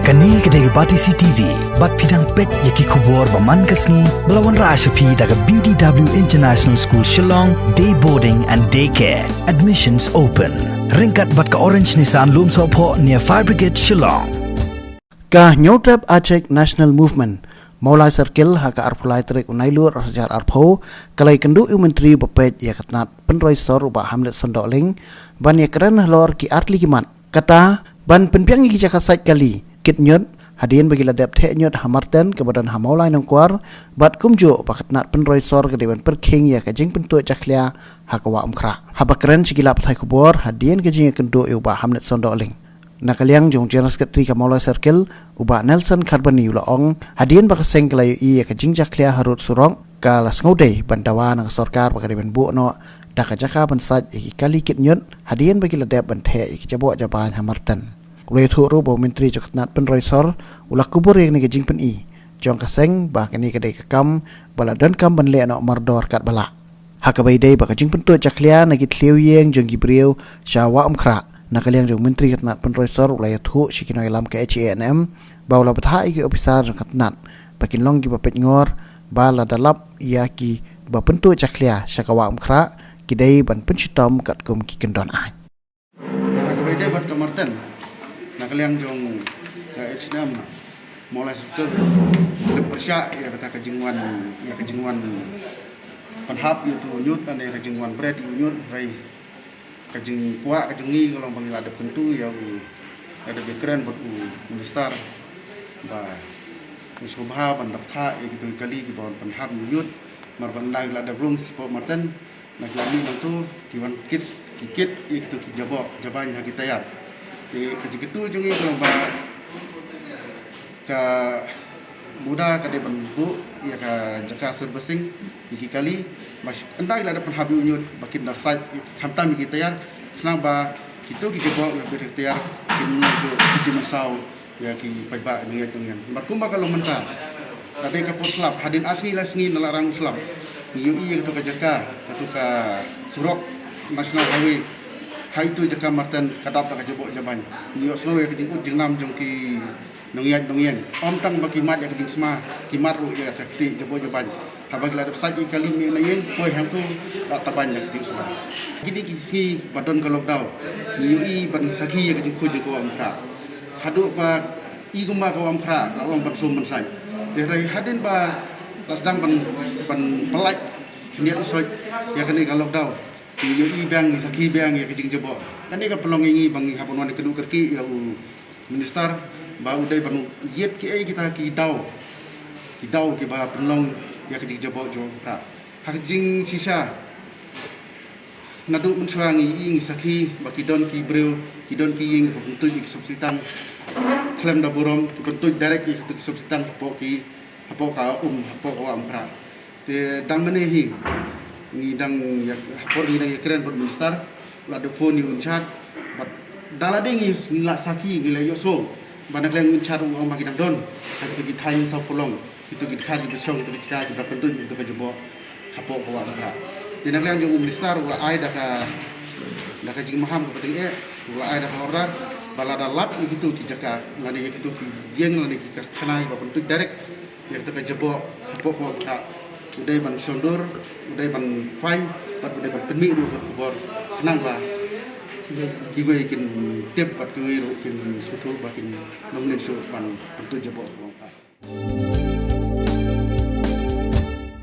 Kani kedai bati CTV, bat pidang pet yaki kubur baman kasni melawan Rashapi daga BDW International School Shillong, day boarding and daycare. Admissions open. Ringkat bat ka Orange Nissan Lum Sopo near Fire Brigade Shillong. Ka Nyotrap Aceh National Movement Maulai Circle haka arpulai terik unailur rajar arpo kalai kendu menteri bepet ya katnat penroi sor ubah Hamlet Sondoling ban ya keren lor ki artli kimat kata ban penpiang ki jakasait kali kit nyot hadian bagi ladap te nyot hamarten kebadan hamaulai nongkwar bat kumjo bakatnat penroi sor ke dewan perking ya kajing pentu jaklia haka wa amkra haba keren sikilap thai kubor hadian kajing kendu ubah Hamlet Sondoling nakaliang jong General Secretary Maulai Circle ubah Nelson Carboni ulaong hadian bakaseng kelayu iya kajing jaklia harut surong kalas ngode bandawa nang sorkar bakadiban bu no dakajaka bansaj iki kali kit nyot hadian bagi ladap banthe iki jabo jaban hamarten kulay thuru bo menteri joknat penroisor ulah kubur yang ni kajing pen i jong kaseng bakani kadai kakam baladon kam banle no mardor kat bala hakabai dei bakajing pentu jaklia nagi tliu yeng jong gibriu syawa amkra nakaliang jong menteri katnat penroisor ulaya thu sikino ilam ke HANM baula betha iki ofisar katnat bakin long gi bapet ngor bala dalap yaki bapentu jaklia syakawa amkra kidai ban pencutom kat kum ki kendon ai hakabai dei bat kamarten nakaliang jong HANM Maulai Circle persyak ya kata kejingwan penhap itu nyut dan ya kejingwan bread nyut rai kajing kuak kajing ni kalau panggil ada pentu yang ada bekeren buat minister bah usaha bandar tha gitu kali di bawah penhab nyut marban lagi ada belum sport marten nak lagi itu diwan kikit itu jabanya kita ya di kajing itu jungi kalau bah ke muda kade banbu ya ka jaka servicing iki kali mas entah ada penhabi unyut bakin dasai hantam kita ya kenang ba kita bawa kita ya di masau ya ki paiba dengan dengan markumba kalau mentah kade ka potlap hadin asli lasni nalarang islam UI itu ka jaka itu ka surok national highway hai itu jaka marten kadap ka jebok jaban yo semua ya kejingkut jengnam jongki nongyat om tang bagi mat ya kejing sma kimat ru ya kakti jebo jaban habag la dapsaj kali mi na yen koi hang tu taban ya kejing sma gidi kisi badon ka lockdown UI ban saki ya kejing ku ko amkra hadu ba iguma ko amkra long ban sum ban sai derai hadin ba lasdang ban pelaj niat usoj ya kani ka lockdown UI bang saki bang ya kejing jebo kan ni ka pelong ingi bang hapon wan kedu kerki ya minister bau dai banu yet ki kita dau ki ba penlong ya ki jabo jo ra hakjing sisa nadu mensuangi ing saki baki don ki breu ki don ki ing bentuk ki subsitan klem da borom ki bentuk direct ki subsitan po ki apo ka amkra te dang menehi ni dang ya por ni dang keren por minister la de phone ni unchat bat dalading is la saki ni la yoso banyak yang mencari uang bagi don, tapi kita hanya sau pulang, itu kita kali bersong itu kita berapa tentu itu kejubo kapok bawa mereka. Di negara yang jauh minister, ulah ay dah jing maham kepenting ulah ay dah orang balada lap itu dijaka, lani itu yang lani kita kenal berapa tentu direct yang kita kejubo kapok bawa mereka. Udah ban sondur, udah ban fine, udah ban penmi dulu kerbor, kenang bah. Kiwe ikin tip pat kiwe ikin sutu bakin nomnen so pan pertu jabo.